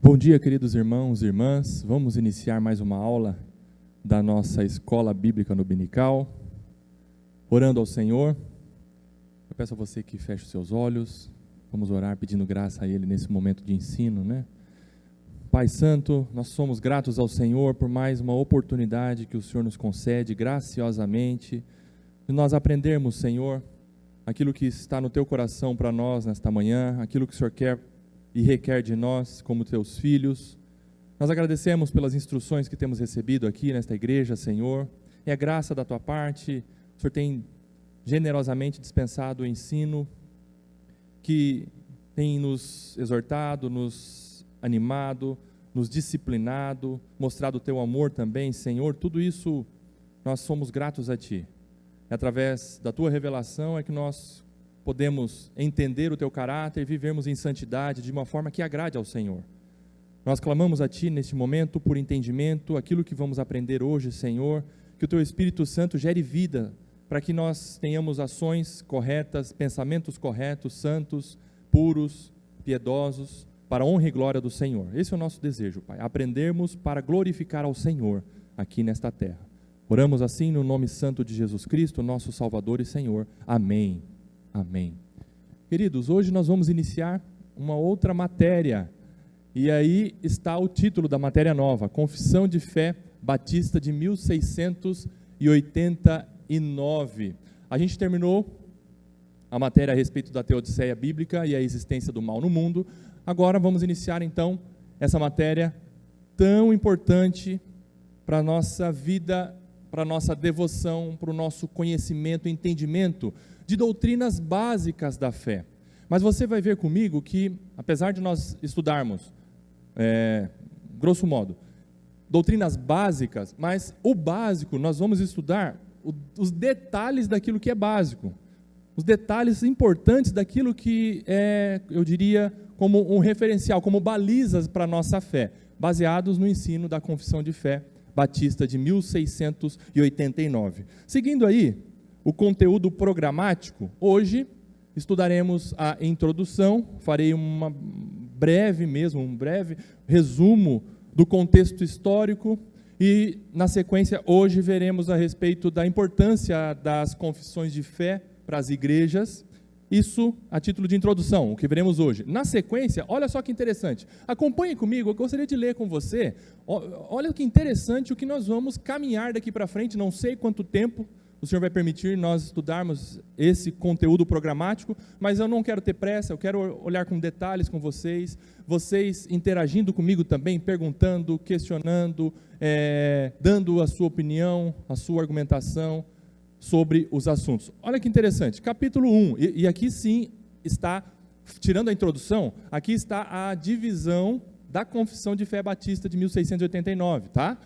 Bom dia, queridos irmãos e irmãs. Vamos iniciar mais uma aula da nossa Escola Bíblica Dominical, orando ao Senhor. Eu peço a você que feche os seus olhos. Vamos orar pedindo graça a Ele nesse momento de ensino, né? Pai Santo, nós somos gratos ao Senhor por mais uma oportunidade que o Senhor nos concede graciosamente de nós aprendermos, Senhor, aquilo que está no Teu coração para nós nesta manhã, aquilo que o Senhor quer e requer de nós como Teus filhos. Nós agradecemos pelas instruções que temos recebido aqui nesta igreja, Senhor. É a graça da Tua parte, o Senhor tem generosamente dispensado o ensino que tem nos exortado, nos animado, nos disciplinado, mostrado o Teu amor também, Senhor. Tudo isso nós somos gratos a Ti. Através da Tua revelação é que nós podemos entender o Teu caráter e vivermos em santidade de uma forma que agrade ao Senhor. Nós clamamos a Ti neste momento por entendimento, aquilo que vamos aprender hoje, Senhor, que o Teu Espírito Santo gere vida, para que nós tenhamos ações corretas, pensamentos corretos, santos, puros, piedosos, para a honra e glória do Senhor. Esse é o nosso desejo, Pai, aprendermos para glorificar ao Senhor aqui nesta terra. Oramos assim no nome santo de Jesus Cristo, nosso Salvador e Senhor. Amém. Amém. Queridos, hoje nós vamos iniciar uma outra matéria, e aí está o título da matéria nova, Confissão de Fé Batista de 1689. A gente terminou a matéria a respeito da teodiceia bíblica e a existência do mal no mundo. Agora vamos iniciar então essa matéria tão importante para a nossa vida, para a nossa devoção, para o nosso conhecimento, entendimento de doutrinas básicas da fé. Mas você vai ver comigo que, apesar de nós estudarmos, grosso modo, doutrinas básicas, mas o básico, nós vamos estudar os detalhes daquilo que é básico, os detalhes importantes daquilo que é, eu diria, como um referencial, como balizas para a nossa fé, baseados no ensino da Confissão de Fé Batista de 1689. Seguindo aí o conteúdo programático, hoje estudaremos a introdução, farei um breve resumo do contexto histórico e, na sequência, hoje veremos a respeito da importância das confissões de fé para as igrejas, isso a título de introdução, o que veremos hoje. Na sequência, olha só que interessante, acompanhe comigo, eu gostaria de ler com você, olha que interessante o que nós vamos caminhar daqui para frente, não sei quanto tempo o Senhor vai permitir nós estudarmos esse conteúdo programático, mas eu não quero ter pressa, eu quero olhar com detalhes com vocês, vocês interagindo comigo também, perguntando, questionando, dando a sua opinião, a sua argumentação sobre os assuntos. Olha que interessante, capítulo 1, e aqui sim está, tirando a introdução, aqui está a divisão da Confissão de Fé Batista de 1689, tá?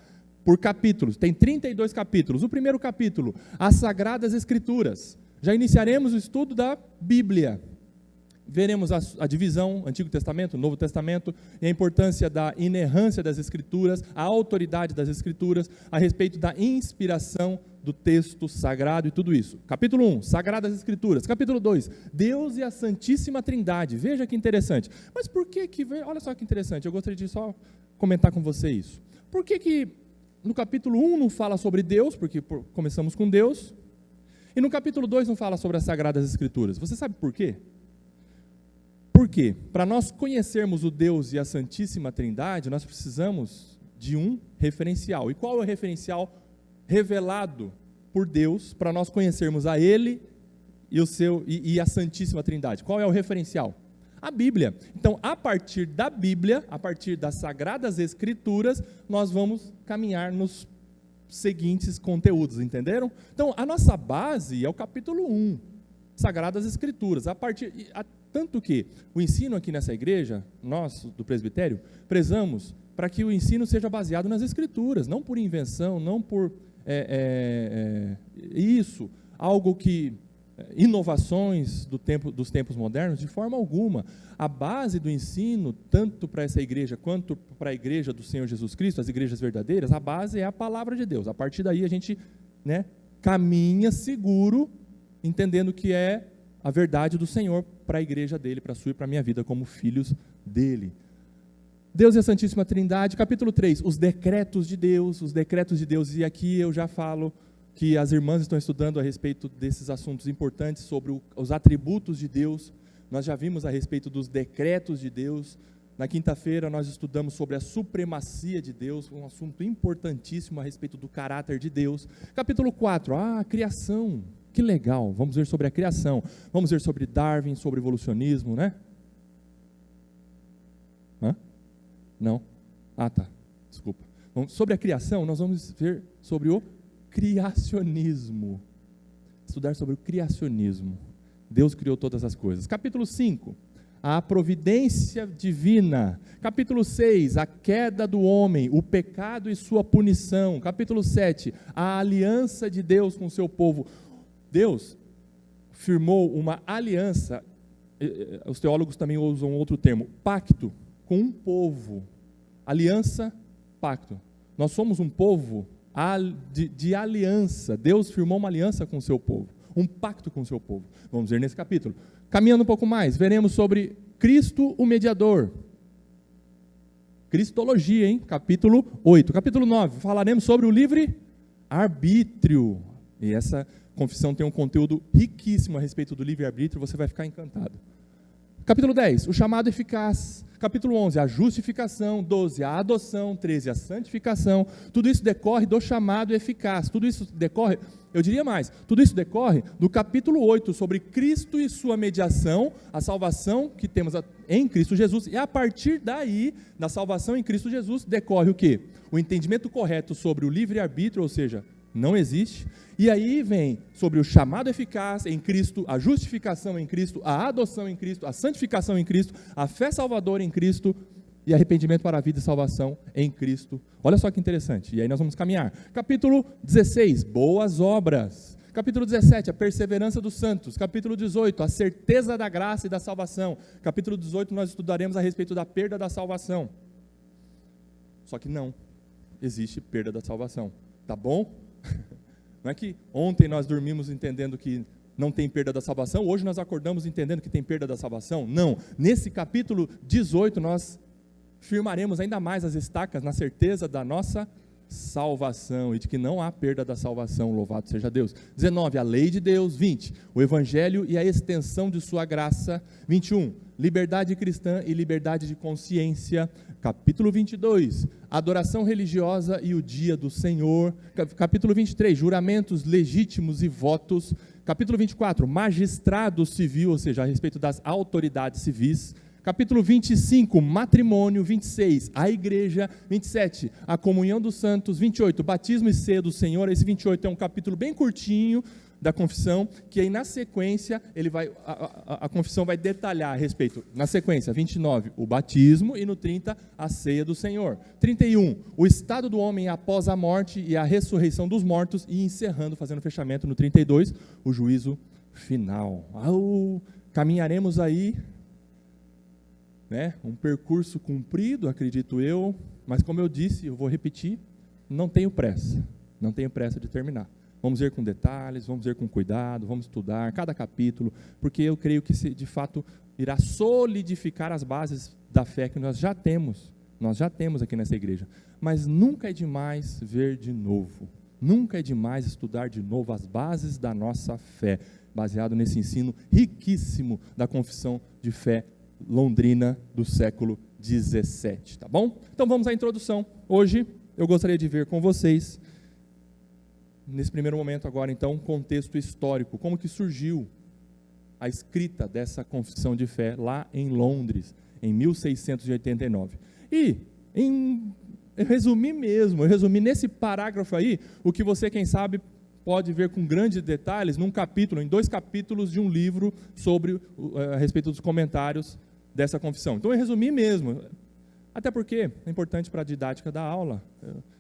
Por capítulos, tem 32 capítulos. O primeiro capítulo, as Sagradas Escrituras. Já iniciaremos o estudo da Bíblia. Veremos a divisão, Antigo Testamento, Novo Testamento, e a importância da inerrância das Escrituras, a autoridade das Escrituras, a respeito da inspiração do texto sagrado e tudo isso. Capítulo 1, Sagradas Escrituras. Capítulo 2, Deus e a Santíssima Trindade. Veja que interessante. Mas por que olha só que interessante, eu gostaria de só comentar com você isso. Por que no capítulo 1 não fala sobre Deus, porque começamos com Deus, e no capítulo 2 não fala sobre as Sagradas Escrituras? Você sabe por quê? Por quê? Para nós conhecermos o Deus e a Santíssima Trindade, nós precisamos de um referencial. E qual é o referencial revelado por Deus para nós conhecermos a Ele e a Santíssima Trindade? Qual é o referencial? A Bíblia. Então, a partir da Bíblia, a partir das Sagradas Escrituras, nós vamos caminhar nos seguintes conteúdos, entenderam? Então, a nossa base é o capítulo 1, Sagradas Escrituras. Tanto que o ensino aqui nessa igreja, nós do presbitério, prezamos para que o ensino seja baseado nas Escrituras, não por invenção, não por algo que inovações dos tempos modernos, de forma alguma. A base do ensino, tanto para essa igreja quanto para a igreja do Senhor Jesus Cristo, as igrejas verdadeiras, a base é a palavra de Deus. A partir daí a gente caminha seguro, entendendo que é a verdade do Senhor para a igreja dele, para a sua e para a minha vida como filhos dele. Deus e a Santíssima Trindade. Capítulo 3, os decretos de Deus, e aqui eu já falo que as irmãs estão estudando a respeito desses assuntos importantes sobre os atributos de Deus. Nós já vimos a respeito dos decretos de Deus. Na quinta-feira nós estudamos sobre a supremacia de Deus, um assunto importantíssimo a respeito do caráter de Deus. Capítulo 4, a criação, que legal, vamos ver sobre a criação, vamos ver sobre Darwin, sobre evolucionismo, né? Não? Tá, desculpa. Sobre a criação, nós vamos ver sobre o criacionismo, estudar sobre o criacionismo. Deus criou todas as coisas. Capítulo 5, a providência divina. Capítulo 6, a queda do homem, o pecado e sua punição. Capítulo 7, a aliança de Deus com o seu povo. Deus firmou uma aliança, os teólogos também usam outro termo, pacto, com um povo. Aliança, pacto. Nós somos um povo de aliança. Deus firmou uma aliança com o seu povo, um pacto com o seu povo. Vamos ver nesse capítulo. Caminhando um pouco mais, veremos sobre Cristo, o mediador. Cristologia, hein? Capítulo 8. Capítulo 9, falaremos sobre o livre-arbítrio. E essa confissão tem um conteúdo riquíssimo a respeito do livre-arbítrio, você vai ficar encantado. Capítulo 10, o chamado eficaz. Capítulo 11, a justificação. 12, a adoção. 13, a santificação. Tudo isso decorre do chamado eficaz. Tudo isso decorre, eu diria mais, tudo isso decorre do capítulo 8, sobre Cristo e sua mediação, a salvação que temos em Cristo Jesus, e a partir daí, da salvação em Cristo Jesus, decorre o quê? O entendimento correto sobre o livre-arbítrio, ou seja, não existe, e aí vem sobre o chamado eficaz em Cristo, a justificação em Cristo, a adoção em Cristo, a santificação em Cristo, a fé salvadora em Cristo e arrependimento para a vida e salvação em Cristo. Olha só que interessante, e aí nós vamos caminhar. Capítulo 16, boas obras. Capítulo 17, a perseverança dos santos. Capítulo 18, a certeza da graça e da salvação. Capítulo 18, nós estudaremos a respeito da perda da salvação. Só que não existe perda da salvação, tá bom? Não é que ontem nós dormimos entendendo que não tem perda da salvação, hoje nós acordamos entendendo que tem perda da salvação. Não, nesse capítulo 18 nós firmaremos ainda mais as estacas na certeza da nossa salvação e de que não há perda da salvação, louvado seja Deus. 19, a lei de Deus. 20, o evangelho e a extensão de sua graça. 21, liberdade cristã e liberdade de consciência. Capítulo 22, adoração religiosa e o dia do Senhor. Capítulo 23, juramentos legítimos e votos. Capítulo 24, magistrado civil, ou seja, a respeito das autoridades civis. Capítulo 25, matrimônio. 26, a igreja. 27, a comunhão dos santos. 28, batismo e ceia do Senhor. Esse 28 é um capítulo bem curtinho da confissão, que aí na sequência a confissão vai detalhar a respeito, na sequência, 29, o batismo, e no 30, a ceia do Senhor. 31, o estado do homem após a morte e a ressurreição dos mortos, e encerrando, fazendo fechamento no 32, o juízo final. Caminharemos aí, né, um percurso cumprido, acredito eu, mas como eu disse, eu vou repetir, não tenho pressa de terminar. Vamos ver com detalhes, vamos ver com cuidado, vamos estudar cada capítulo, porque eu creio que de fato irá solidificar as bases da fé que nós já temos aqui nessa igreja. Mas nunca é demais ver de novo, nunca é demais estudar de novo as bases da nossa fé, baseado nesse ensino riquíssimo da confissão de fé londrina do século 17, tá bom? Então vamos à introdução. Hoje eu gostaria de ver com vocês, nesse primeiro momento agora, então, contexto histórico, como que surgiu a escrita dessa confissão de fé lá em Londres, em 1689. E, eu resumi nesse parágrafo aí, o que você, quem sabe, pode ver com grandes detalhes num capítulo, em 2 capítulos de um livro sobre, a respeito dos comentários dessa confissão. Então eu resumi mesmo, até porque é importante para a didática da aula,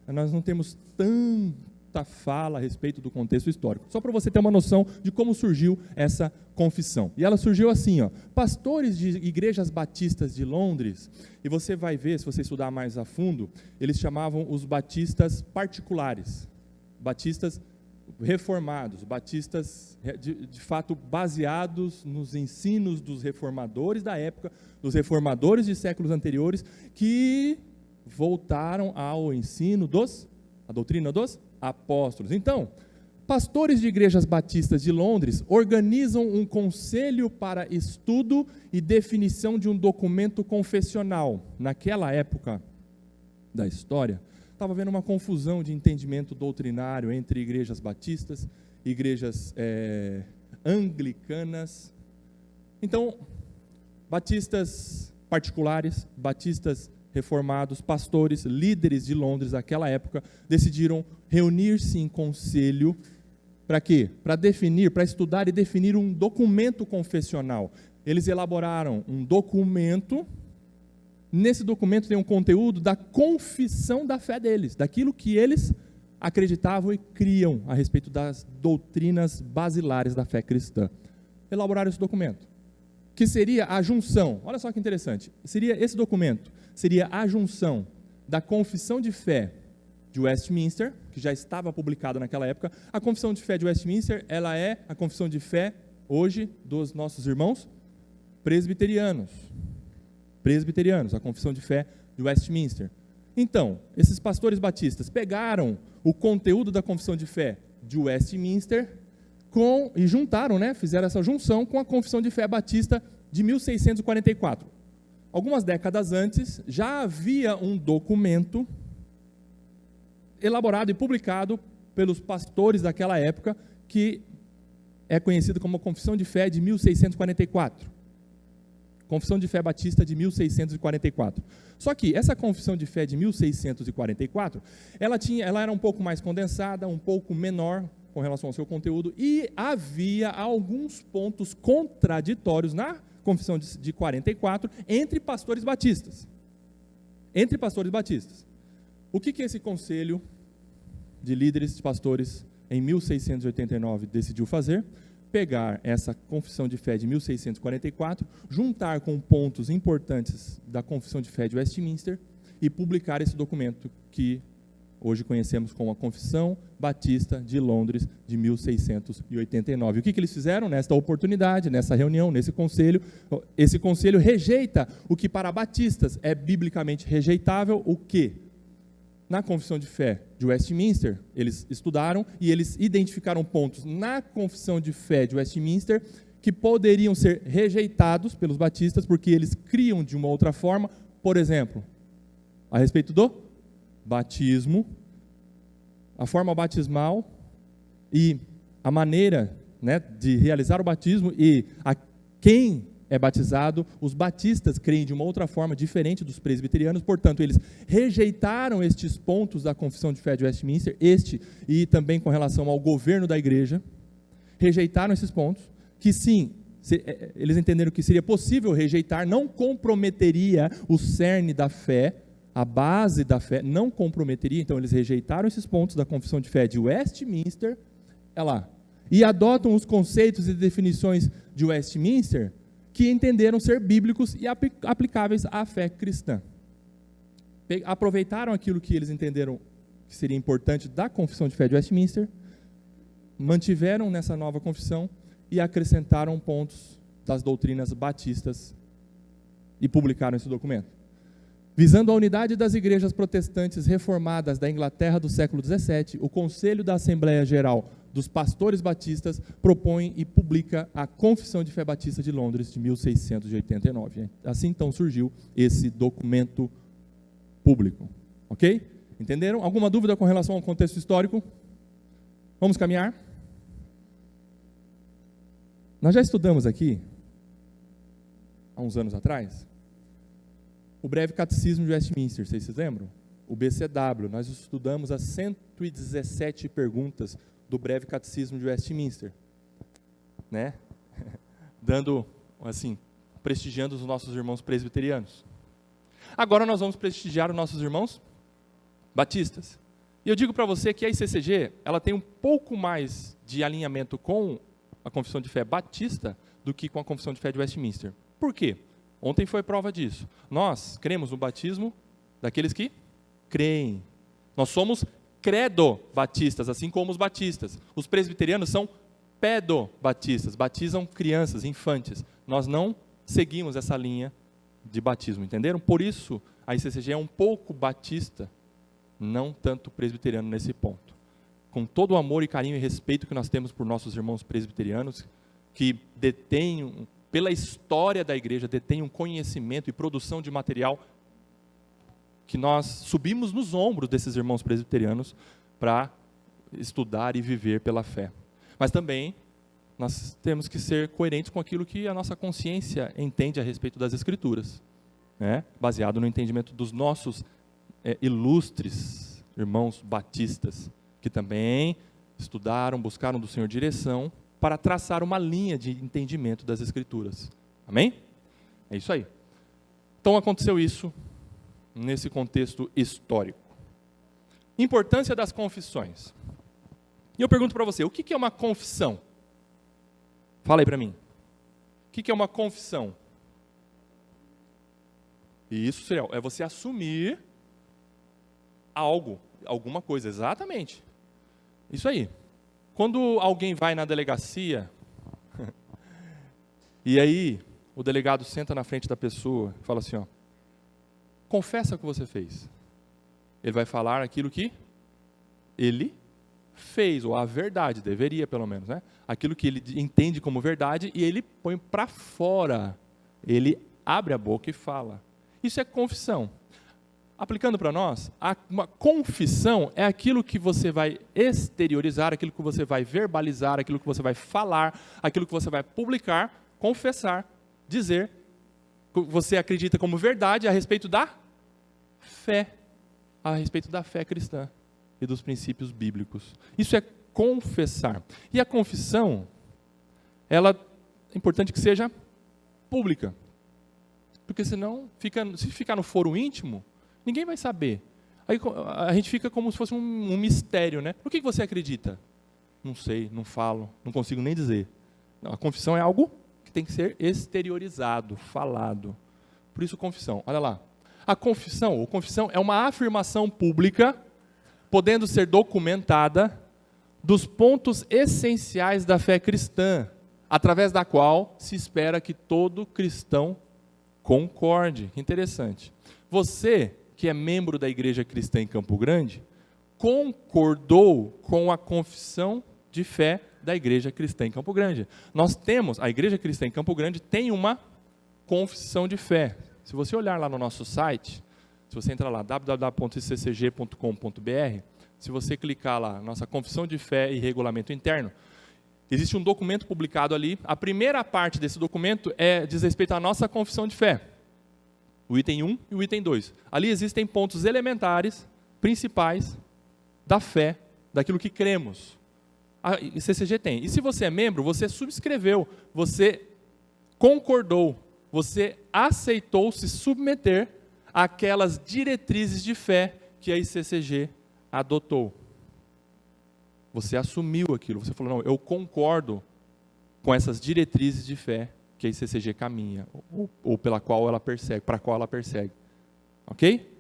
nós não temos tanta fala a respeito do contexto histórico, só para você ter uma noção de como surgiu essa confissão. E ela surgiu assim, pastores de igrejas batistas de Londres, e você vai ver, se você estudar mais a fundo, eles chamavam os batistas particulares, batistas reformados, batistas de fato baseados nos ensinos dos reformadores da época, dos reformadores de séculos anteriores, que voltaram ao ensino a doutrina dos apóstolos. Então, pastores de igrejas batistas de Londres organizam um conselho para estudo e definição de um documento confessional. Naquela época da história, estava havendo uma confusão de entendimento doutrinário entre igrejas batistas, igrejas anglicanas. Então, batistas particulares, batistas reformados, pastores, líderes de Londres naquela época, decidiram reunir-se em conselho. Para quê? Para definir, para estudar e definir um documento confessional. Eles elaboraram um documento. Nesse documento tem um conteúdo da confissão da fé deles, daquilo que eles acreditavam e criam a respeito das doutrinas basilares da fé cristã. Elaboraram esse documento, que seria a junção, olha só que interessante, esse documento seria a junção da confissão de fé de Westminster, que já estava publicada naquela época. A confissão de fé de Westminster, ela é a confissão de fé, hoje, dos nossos irmãos presbiterianos, a confissão de fé de Westminster. Então, esses pastores batistas pegaram o conteúdo da confissão de fé de Westminster e juntaram, fizeram essa junção com a confissão de fé batista de 1644. Algumas décadas antes, já havia um documento elaborado e publicado pelos pastores daquela época, que é conhecido como a Confissão de Fé de 1644. Confissão de Fé Batista de 1644. Só que essa Confissão de Fé de 1644, ela era um pouco mais condensada, um pouco menor com relação ao seu conteúdo, e havia alguns pontos contraditórios na Confissão de 44 entre pastores batistas. O que esse conselho de líderes de pastores em 1689 decidiu fazer? Pegar essa confissão de fé de 1644, juntar com pontos importantes da confissão de fé de Westminster e publicar esse documento que hoje conhecemos como a Confissão Batista de Londres de 1689. O que eles fizeram nesta oportunidade, nessa reunião, nesse conselho? Esse conselho rejeita o que para batistas é biblicamente rejeitável, o quê? Na confissão de fé de Westminster, eles estudaram e eles identificaram pontos na confissão de fé de Westminster que poderiam ser rejeitados pelos batistas porque eles criam de uma outra forma. Por exemplo, a respeito do batismo, a forma batismal e a maneira de realizar o batismo e a quem é batizado. Os batistas creem de uma outra forma, diferente dos presbiterianos. Portanto, eles rejeitaram estes pontos da confissão de fé de Westminster, e também com relação ao governo da igreja, rejeitaram esses pontos, que sim, eles entenderam que seria possível rejeitar, não comprometeria o cerne da fé, a base da fé, não comprometeria. Então eles rejeitaram esses pontos da confissão de fé de Westminster, e adotam os conceitos e definições de Westminster, que entenderam ser bíblicos e aplicáveis à fé cristã. Aproveitaram aquilo que eles entenderam que seria importante da confissão de fé de Westminster, mantiveram nessa nova confissão e acrescentaram pontos das doutrinas batistas e publicaram esse documento. Visando a unidade das igrejas protestantes reformadas da Inglaterra do século XVII, o Conselho da Assembleia Geral dos Pastores Batistas propõe e publica a Confissão de Fé Batista de Londres de 1689. Assim então surgiu esse documento público. Ok? Entenderam? Alguma dúvida com relação ao contexto histórico? Vamos caminhar? Nós já estudamos aqui, há uns anos atrás, o breve catecismo de Westminster, vocês se lembram? O BCW, nós estudamos as 117 perguntas do breve catecismo de Westminster, dando, assim, prestigiando os nossos irmãos presbiterianos. Agora nós vamos prestigiar os nossos irmãos batistas. E eu digo para você que a ICCG, ela tem um pouco mais de alinhamento com a confissão de fé batista do que com a confissão de fé de Westminster. Por quê? Ontem foi prova disso. Nós cremos no batismo daqueles que creem. Nós somos credo-batistas, assim como os batistas. Os presbiterianos são pedo-batistas, batizam crianças, infantes. Nós não seguimos essa linha de batismo, entenderam? Por isso, a ICCG é um pouco batista, não tanto presbiteriano nesse ponto. Com todo o amor e carinho e respeito que nós temos por nossos irmãos presbiterianos, que detêm, pela história da igreja, detêm um conhecimento e produção de material que nós subimos nos ombros desses irmãos presbiterianos para estudar e viver pela fé. Mas também nós temos que ser coerentes com aquilo que a nossa consciência entende a respeito das Escrituras, né? Baseado no entendimento dos nossos ilustres irmãos batistas, que também estudaram, buscaram do Senhor direção para traçar uma linha de entendimento das Escrituras. Amém? É isso aí. Então aconteceu isso nesse contexto histórico. Importância das confissões. E eu pergunto para você, o que é uma confissão? Fala aí para mim. O que é uma confissão? E isso é você assumir algo, alguma coisa, exatamente. Isso aí. Quando alguém vai na delegacia, e aí o delegado senta na frente da pessoa e fala assim, ó, confessa o que você fez. Ele vai falar aquilo que ele fez, ou a verdade, deveria pelo menos, né? Aquilo que ele entende como verdade e ele põe para fora. Ele abre a boca e fala. Isso é confissão. Aplicando para nós, uma confissão é aquilo que você vai exteriorizar, aquilo que você vai verbalizar, aquilo que você vai falar, aquilo que você vai publicar, confessar, dizer que você acredita como verdade a respeito da fé, a respeito da fé cristã e dos princípios bíblicos. Isso é confessar. E a confissão, ela é importante que seja pública, porque senão, se ficar no foro íntimo, ninguém vai saber. Aí a gente fica como se fosse um mistério, né? No que você acredita? Não sei, não falo, não consigo nem dizer. Não, a confissão é algo que tem que ser exteriorizado, falado. Por isso, confissão. Olha lá. A confissão é uma afirmação pública, podendo ser documentada, dos pontos essenciais da fé cristã, através da qual se espera que todo cristão concorde. Interessante. Você, que é membro da Igreja Cristã em Campo Grande, concordou com a confissão de fé da Igreja Cristã em Campo Grande. A Igreja Cristã em Campo Grande tem uma confissão de fé. Se você olhar lá no nosso site, se você entrar lá, www.iccg.com.br, se você clicar lá, nossa confissão de fé e regulamento interno, existe um documento publicado ali. A primeira parte desse documento diz respeito à nossa confissão de fé. O item 1 e o item 2. Ali existem pontos elementares, principais, da fé, daquilo que cremos. A ICCG tem. E se você é membro, você subscreveu, você concordou, você aceitou se submeter àquelas diretrizes de fé que a ICCG adotou. Você assumiu aquilo, você falou, não, eu concordo com essas diretrizes de fé que a ICCG caminha, ou pela qual ela persegue, para a qual ela persegue. Ok?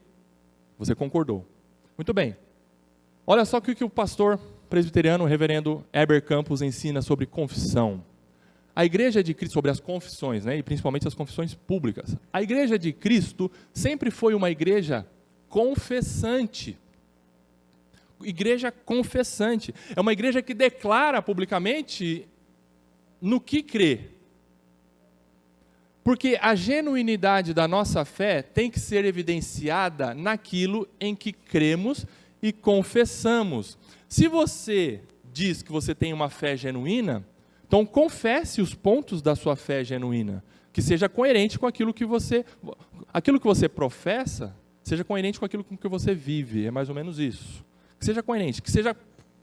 Você concordou. Muito bem. Olha só o que o pastor presbiteriano, o reverendo Heber Campos, ensina sobre confissão. A Igreja de Cristo, sobre as confissões, né, e principalmente as confissões públicas. A Igreja de Cristo sempre foi uma igreja confessante. Igreja confessante. É uma igreja que declara publicamente no que crê. Porque a genuinidade da nossa fé tem que ser evidenciada naquilo em que cremos e confessamos. Se você diz que você tem uma fé genuína, então confesse os pontos da sua fé genuína, que seja coerente com aquilo que você professa, seja coerente com aquilo que você vive, é mais ou menos isso. Que seja coerente, que seja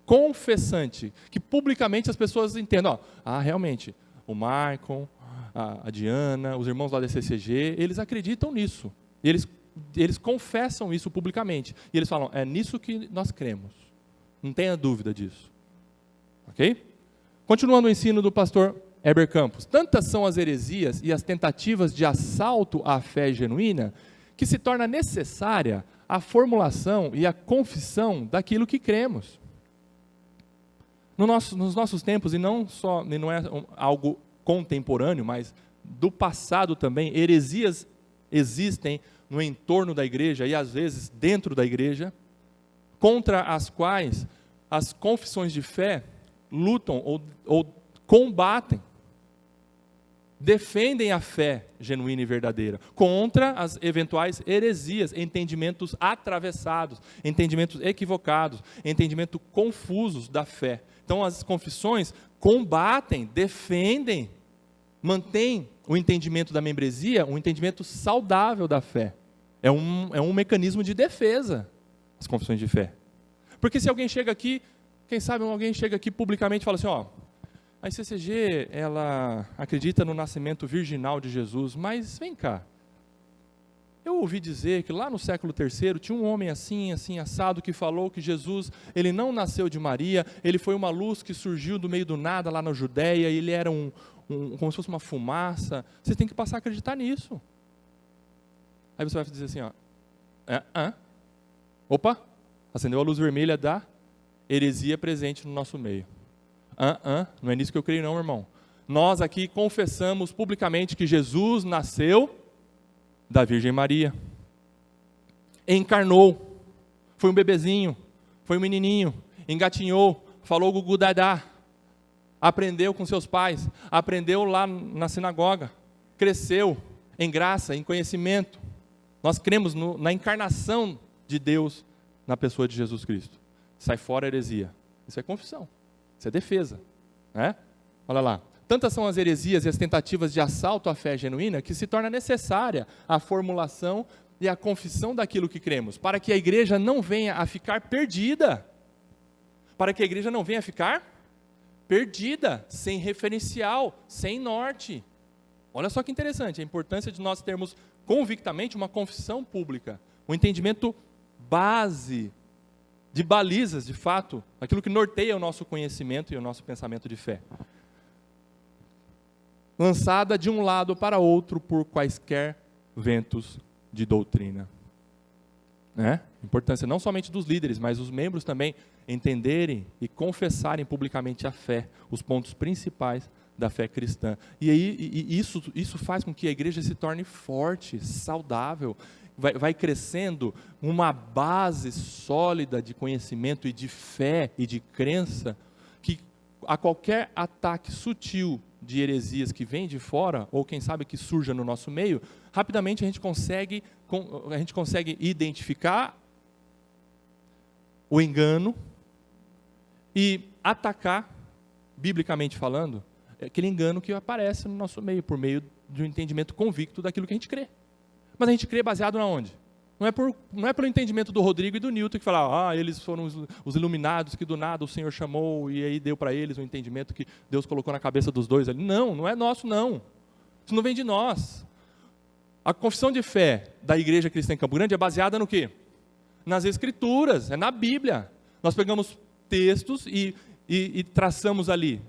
confessante, que publicamente as pessoas entendam, realmente, o Maicon, a Diana, os irmãos lá da CCG, eles acreditam nisso, e eles confessam isso publicamente, e eles falam, é nisso que nós cremos, não tenha dúvida disso, ok? Continuando o ensino do pastor Heber Campos, tantas são as heresias e as tentativas de assalto à fé genuína, que se torna necessária a formulação e a confissão daquilo que cremos. Nos nossos tempos, e não é algo contemporâneo, mas do passado também, heresias existem no entorno da igreja e às vezes dentro da igreja, contra as quais as confissões de fé lutam ou combatem, defendem a fé genuína e verdadeira, contra as eventuais heresias, entendimentos atravessados, entendimentos equivocados, entendimentos confusos da fé. Então as confissões combatem, defendem, mantêm o entendimento da membresia, um entendimento saudável da fé. É um mecanismo de defesa, as confissões de fé. Porque se alguém chega aqui, quem sabe alguém chega aqui publicamente e fala assim, ó, a ICCG, ela acredita no nascimento virginal de Jesus, mas vem cá, eu ouvi dizer que lá no século III tinha um homem assim, assim, assado, que falou que Jesus, ele não nasceu de Maria, ele foi uma luz que surgiu do meio do nada lá na Judéia, ele era como se fosse uma fumaça. Você tem que passar a acreditar nisso. Aí você vai dizer assim, ó, opa, acendeu a luz vermelha da heresia presente no nosso meio. Não é nisso que eu creio não, irmão. Nós aqui confessamos publicamente que Jesus nasceu da Virgem Maria. Encarnou. Foi um bebezinho, foi um menininho, engatinhou, falou gugu dadá, aprendeu com seus pais, aprendeu lá na sinagoga, cresceu em graça, em conhecimento. Nós cremos na encarnação de Deus na pessoa de Jesus Cristo. Sai fora a heresia. Isso é confissão. Isso é defesa, né? Olha lá. Tantas são as heresias e as tentativas de assalto à fé genuína que se torna necessária a formulação e a confissão daquilo que cremos, para que a igreja não venha a ficar perdida. Para que a igreja não venha a ficar perdida, sem referencial, sem norte. Olha só que interessante, a importância de nós termos convictamente uma confissão pública, um entendimento base, de balizas, de fato, aquilo que norteia o nosso conhecimento e o nosso pensamento de fé. Lançada de um lado para outro por quaisquer ventos de doutrina. Importância não somente dos líderes, mas os membros também entenderem e confessarem publicamente a fé, os pontos principais da fé cristã. E aí isso faz com que a igreja se torne forte, saudável, vai crescendo uma base sólida de conhecimento e de fé e de crença, que a qualquer ataque sutil de heresias que vem de fora, ou quem sabe que surja no nosso meio, rapidamente a gente consegue identificar o engano e atacar, biblicamente falando, aquele engano que aparece no nosso meio, por meio de um entendimento convicto daquilo que a gente crê. Mas a gente crê baseado na onde? Não é pelo entendimento do Rodrigo e do Newton que fala, eles foram os iluminados que do nada o Senhor chamou e aí deu para eles o entendimento que Deus colocou na cabeça dos dois ali. Não é nosso não. Isso não vem de nós. A confissão de fé da Igreja Cristã em Campo Grande é baseada no quê? Nas Escrituras, é na Bíblia. Nós pegamos textos e traçamos ali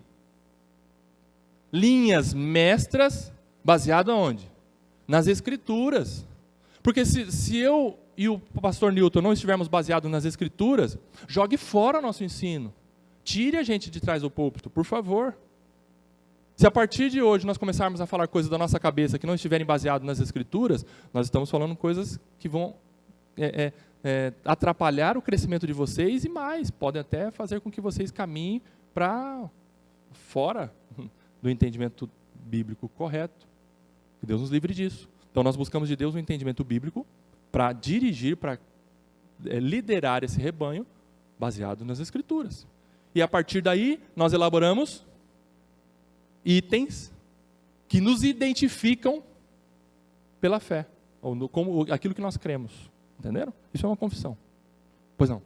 linhas mestras baseado aonde? Nas Escrituras. Porque se eu e o pastor Newton não estivermos baseados nas Escrituras, jogue fora o nosso ensino. Tire a gente de trás do púlpito, por favor. Se a partir de hoje nós começarmos a falar coisas da nossa cabeça que não estiverem baseadas nas Escrituras, nós estamos falando coisas que vão atrapalhar o crescimento de vocês e mais, podem até fazer com que vocês caminhem para fora do entendimento bíblico correto. Que Deus nos livre disso. Então nós buscamos de Deus um entendimento bíblico para dirigir, para liderar esse rebanho baseado nas Escrituras. E a partir daí nós elaboramos itens que nos identificam pela fé, ou como aquilo que nós cremos. Entenderam? Isso é uma confissão. Pois não.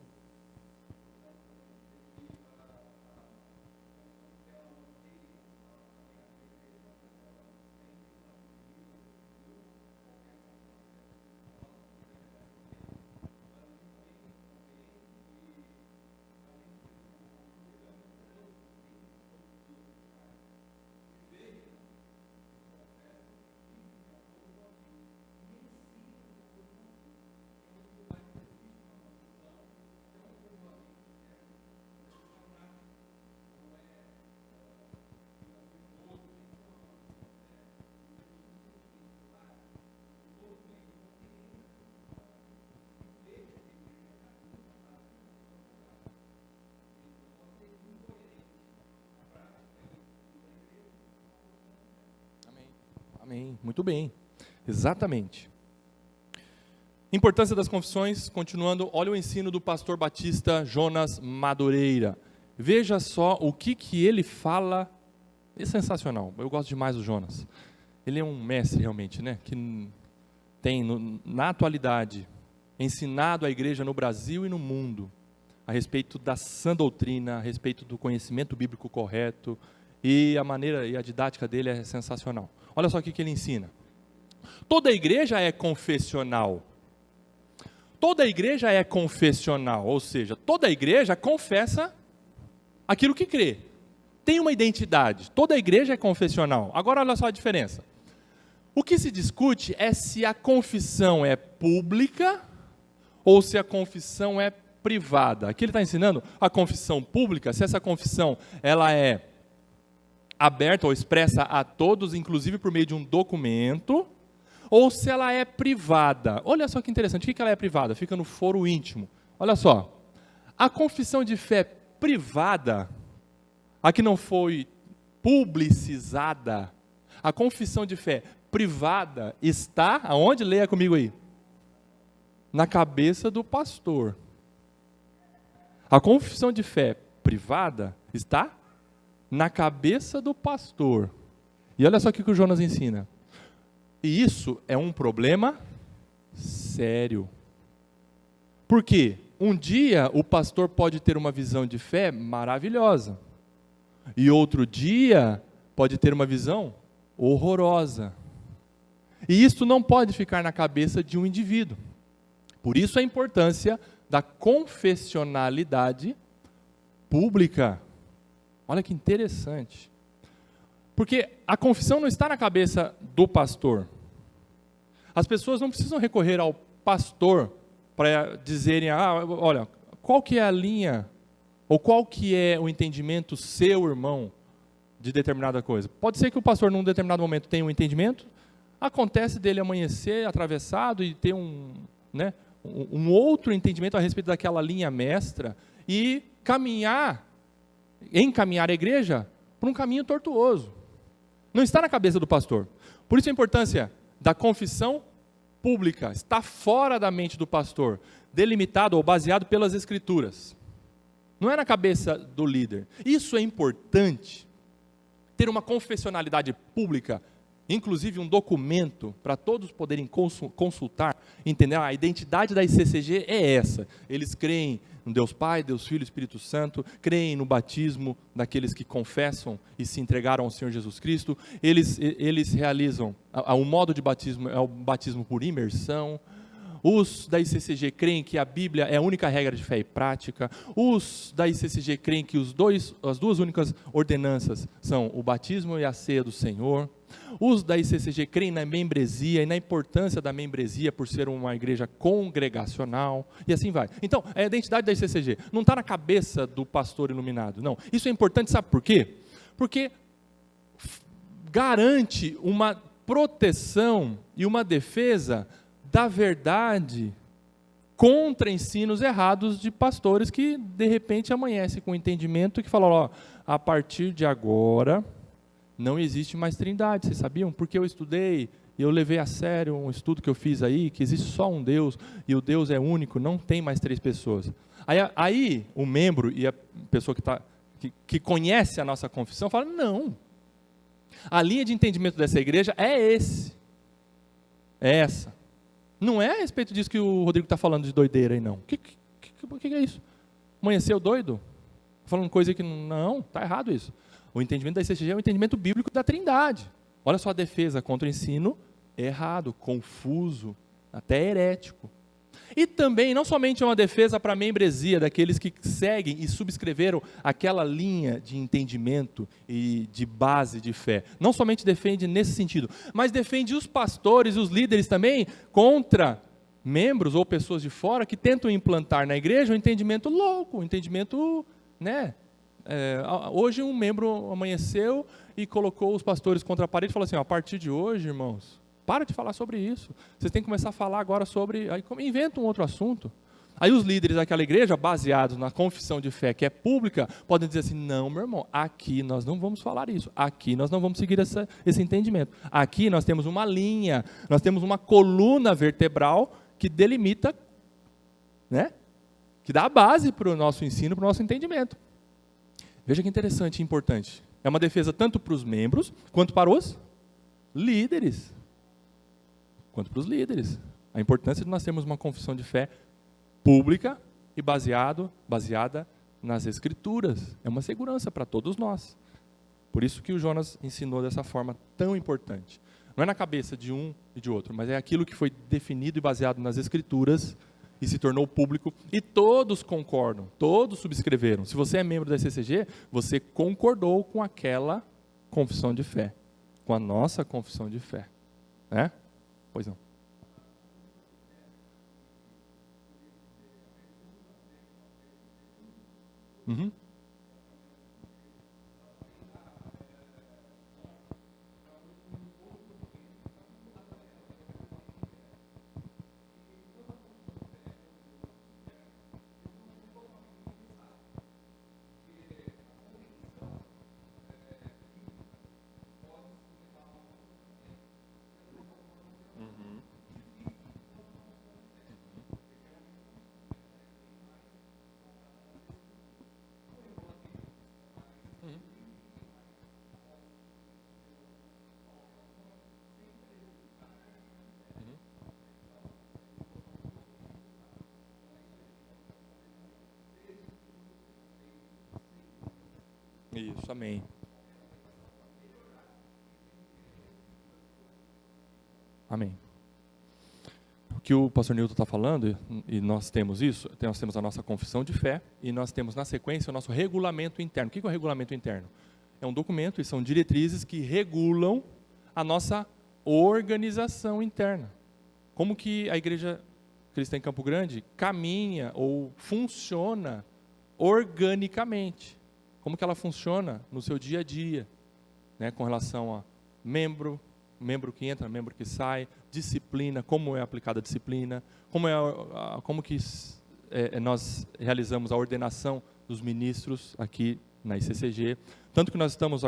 Amém. Muito bem. Exatamente. Importância das confissões, continuando, olha o ensino do pastor batista Jonas Madureira. Veja só o que ele fala, é sensacional, eu gosto demais do Jonas. Ele é um mestre realmente, né? Que tem, na atualidade, ensinado a igreja no Brasil e no mundo, a respeito da sã doutrina, a respeito do conhecimento bíblico correto, e a maneira e a didática dele é sensacional. Olha só o que ele ensina. Toda igreja é confessional. Toda igreja é confessional, ou seja, toda igreja confessa aquilo que crê. Tem uma identidade. Toda igreja é confessional. Agora olha só a diferença. O que se discute é se a confissão é pública ou se a confissão é privada. Aqui ele está ensinando a confissão pública, se essa confissão ela é aberta ou expressa a todos, inclusive por meio de um documento, ou se ela é privada. Olha só que interessante, o que ela é privada? Fica no foro íntimo. Olha só, a confissão de fé privada, a que não foi publicizada, a confissão de fé privada está, aonde? Leia comigo aí. Na cabeça do pastor. A confissão de fé privada está na cabeça do pastor. E olha só o que o Jonas ensina. E isso é um problema sério. Por quê? Um dia o pastor pode ter uma visão de fé maravilhosa. E outro dia pode ter uma visão horrorosa. E isso não pode ficar na cabeça de um indivíduo. Por isso a importância da confessionalidade pública. Olha que interessante. Porque a confissão não está na cabeça do pastor. As pessoas não precisam recorrer ao pastor para dizerem, olha, qual que é a linha, ou qual que é o entendimento seu, irmão, de determinada coisa. Pode ser que o pastor, num determinado momento, tenha um entendimento, acontece dele amanhecer atravessado e ter um outro entendimento a respeito daquela linha mestra e encaminhar a igreja por um caminho tortuoso. Não está na cabeça do pastor. Por isso a importância da confissão pública. Está fora da mente do pastor, delimitado ou baseado pelas escrituras. Não é na cabeça do líder. Isso é importante. Ter uma confessionalidade pública, inclusive um documento para todos poderem consultar, entender, a identidade da ICCG é essa. Eles creem no Deus Pai, Deus Filho e Espírito Santo, creem no batismo daqueles que confessam e se entregaram ao Senhor Jesus Cristo, eles realizam, o modo de batismo é o batismo por imersão. Os da ICCG creem que a Bíblia é a única regra de fé e prática. Os da ICCG creem que as duas únicas ordenanças são o batismo e a ceia do Senhor. Os da ICCG creem na membresia e na importância da membresia por ser uma igreja congregacional, e assim vai. Então, a identidade da ICCG não está na cabeça do pastor iluminado, não. Isso é importante, sabe por quê? Porque garante uma proteção e uma defesa da verdade contra ensinos errados de pastores que, de repente, amanhecem com o entendimento que falam, a partir de agora não existe mais trindade, vocês sabiam? Porque eu estudei e eu levei a sério um estudo que eu fiz aí, que existe só um Deus, e o Deus é único, não tem mais três pessoas. Aí o membro e a pessoa que conhece a nossa confissão fala, não, a linha de entendimento dessa igreja é essa. Não é a respeito disso que o Rodrigo está falando de doideira aí, não. O que é isso? Amanheceu doido? Falando coisa que não, está errado isso. O entendimento da ICCG é o entendimento bíblico da trindade. Olha só a defesa contra o ensino errado, confuso, até herético. E também, não somente é uma defesa para a membresia daqueles que seguem e subscreveram aquela linha de entendimento e de base de fé. Não somente defende nesse sentido, mas defende os pastores e os líderes também contra membros ou pessoas de fora que tentam implantar na igreja um entendimento louco, um entendimento, hoje um membro amanheceu e colocou os pastores contra a parede e falou assim, a partir de hoje, irmãos, para de falar sobre isso. Vocês têm que começar a falar agora sobre... Aí inventa um outro assunto. Aí os líderes daquela igreja, baseados na confissão de fé que é pública, podem dizer assim, não, meu irmão, aqui nós não vamos falar isso, aqui nós não vamos seguir esse entendimento. Aqui nós temos uma linha, nós temos uma coluna vertebral que delimita, né, que dá a base para o nosso ensino, para o nosso entendimento. Veja que interessante e importante. É uma defesa tanto para os membros, quanto para os líderes. Quanto para os líderes. A importância de nós termos uma confissão de fé pública e baseada nas Escrituras. É uma segurança para todos nós. Por isso que o Jonas ensinou dessa forma tão importante. Não é na cabeça de um e de outro, mas é aquilo que foi definido e baseado nas Escrituras e se tornou público, e todos concordam, todos subscreveram. Se você é membro da ICCG, você concordou com aquela confissão de fé, com a nossa confissão de fé. Né? Pois não. Uhum. Isso, amém. Amém. O que o pastor Newton está falando, e nós temos isso, nós temos a nossa confissão de fé, e nós temos na sequência o nosso regulamento interno. O que é o regulamento interno? É um documento e são diretrizes que regulam a nossa organização interna. Como que a Igreja Cristã em Campo Grande caminha ou funciona organicamente. Como que ela funciona no seu dia a dia, né, com relação a membro que entra, membro que sai, disciplina, como é aplicada a disciplina, como que nós realizamos a ordenação dos ministros aqui na ICCG. Tanto que nós estamos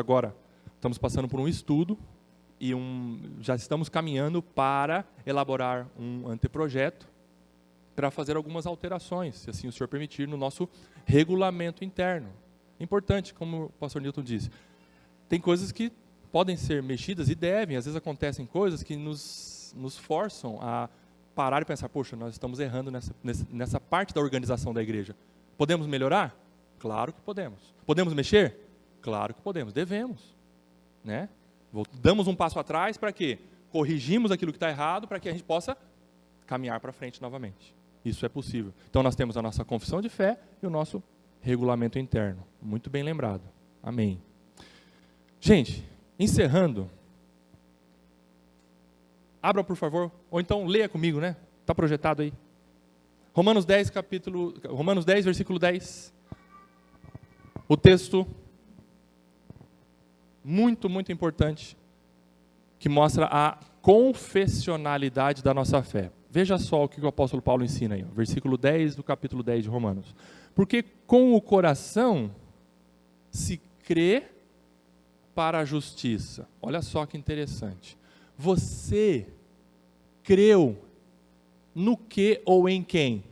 passando por um estudo e já estamos caminhando para elaborar um anteprojeto para fazer algumas alterações, se assim o senhor permitir, no nosso regulamento interno. Importante, como o pastor Newton disse, tem coisas que podem ser mexidas e devem, às vezes acontecem coisas que nos forçam a parar e pensar, poxa, nós estamos errando nessa parte da organização da igreja. Podemos melhorar? Claro que podemos. Podemos mexer? Claro que podemos, devemos. Né? Damos um passo atrás para quê? Corrigimos aquilo que está errado para que a gente possa caminhar para frente novamente. Isso é possível. Então nós temos a nossa confissão de fé e o nosso regulamento interno. Muito bem lembrado. Amém. Gente, encerrando, abra por favor, ou então leia comigo, né? Está projetado aí. Romanos 10, versículo 10. O texto muito, muito importante, que mostra a confessionalidade da nossa fé. Veja só o que o apóstolo Paulo ensina aí, versículo 10 do capítulo 10 de Romanos. Porque com o coração se crê para a justiça. Olha só que interessante. Você creu no que ou em quem?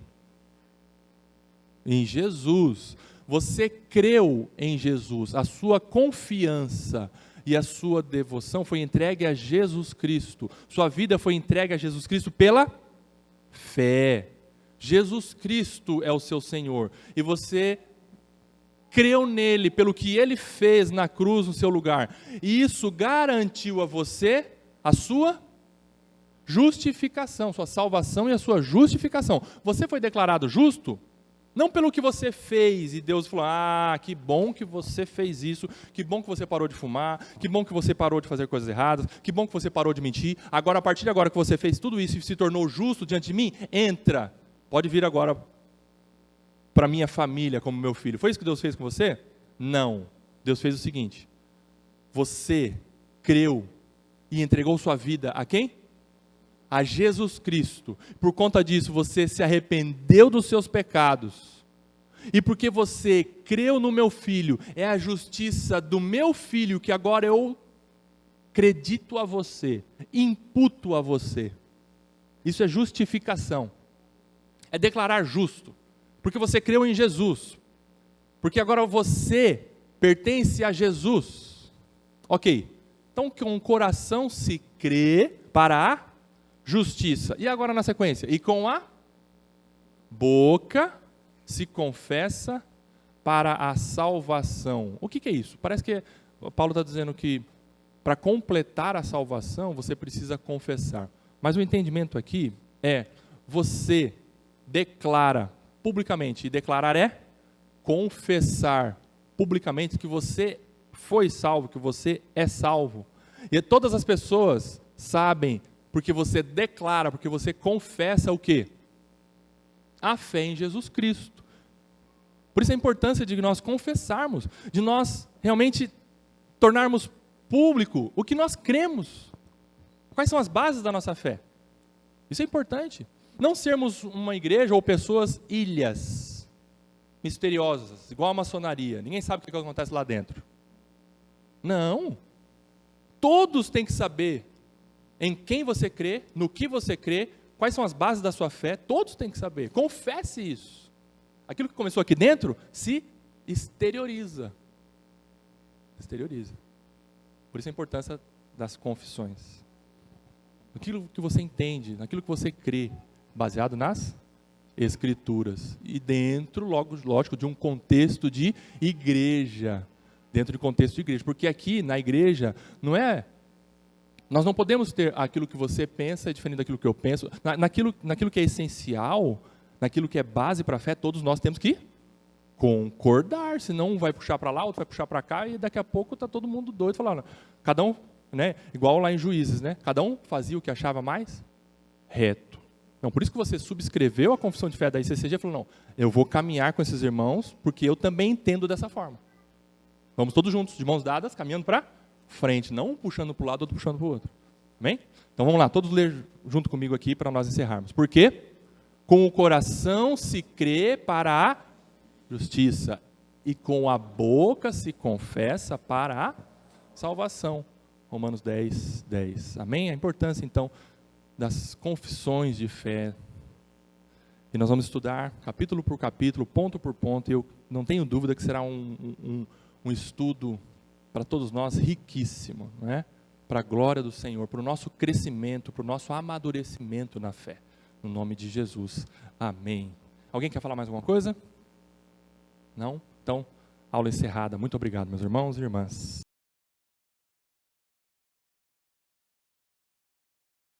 Em Jesus. Você creu em Jesus. A sua confiança e a sua devoção foi entregue a Jesus Cristo. Sua vida foi entregue a Jesus Cristo pela fé. Jesus Cristo é o seu Senhor. E você creu nele pelo que ele fez na cruz no seu lugar. E isso garantiu a você a sua justificação, sua salvação e a sua justificação. Você foi declarado justo? Não pelo que você fez e Deus falou, que bom que você fez isso, que bom que você parou de fumar, que bom que você parou de fazer coisas erradas, que bom que você parou de mentir. Agora, a partir de agora que você fez tudo isso e se tornou justo diante de mim, entra, pode vir agora para minha família como meu filho. Foi isso que Deus fez com você? Não. Deus fez o seguinte, você creu e entregou sua vida a quem? a Jesus Cristo, por conta disso você se arrependeu dos seus pecados, e porque você creu no meu Filho, é a justiça do meu Filho que agora eu acredito a você, imputo a você. Isso é justificação, é declarar justo, porque você creu em Jesus, porque agora você pertence a Jesus. Ok, então com o coração se crê para a justiça, e agora na sequência, e com a boca se confessa para a salvação. O que é isso? Parece que Paulo está dizendo que para completar a salvação você precisa confessar, mas o entendimento aqui é, você declara publicamente, e declarar é confessar publicamente que você foi salvo, que você é salvo. E todas as pessoas sabem, porque você declara, porque você confessa o quê? A fé em Jesus Cristo. Por isso a importância de nós confessarmos, de nós realmente tornarmos público o que nós cremos. Quais são as bases da nossa fé? Isso é importante. Não sermos uma igreja ou pessoas ilhas, misteriosas, igual a maçonaria. Ninguém sabe o que acontece lá dentro. Não. Todos têm que saber em quem você crê, no que você crê, quais são as bases da sua fé. Todos têm que saber. Confesse isso. Aquilo que começou aqui dentro se exterioriza. Exterioriza. Por isso a importância das confissões. Naquilo que você entende, naquilo que você crê, baseado nas Escrituras. E dentro, lógico, de um contexto de igreja. Dentro de contexto de igreja. Porque aqui, na igreja, nós não podemos ter aquilo que você pensa diferente daquilo que eu penso. Naquilo que é essencial, naquilo que é base para a fé, todos nós temos que concordar. Senão um vai puxar para lá, outro vai puxar para cá, e daqui a pouco está todo mundo doido, falando, cada um, né, igual lá em Juízes, né, cada um fazia o que achava mais reto. Não, por isso que você subscreveu a confissão de fé da ICCG e falou, não, eu vou caminhar com esses irmãos, porque eu também entendo dessa forma. Vamos todos juntos, de mãos dadas, caminhando para frente, não um puxando para o lado, outro puxando para o outro. Amém? Então vamos lá, todos ler junto comigo aqui para nós encerrarmos. Por quê? Com o coração se crê para a justiça, e com a boca se confessa para a salvação. Romanos 10, 10. Amém? A importância, então, das confissões de fé. E nós vamos estudar capítulo por capítulo, ponto por ponto, e eu não tenho dúvida que será um estudo para todos nós riquíssimo, não é? Para a glória do Senhor, para o nosso crescimento, para o nosso amadurecimento na fé. No nome de Jesus. Amém. Alguém quer falar mais alguma coisa? Não? Então, aula encerrada. Muito obrigado, meus irmãos e irmãs.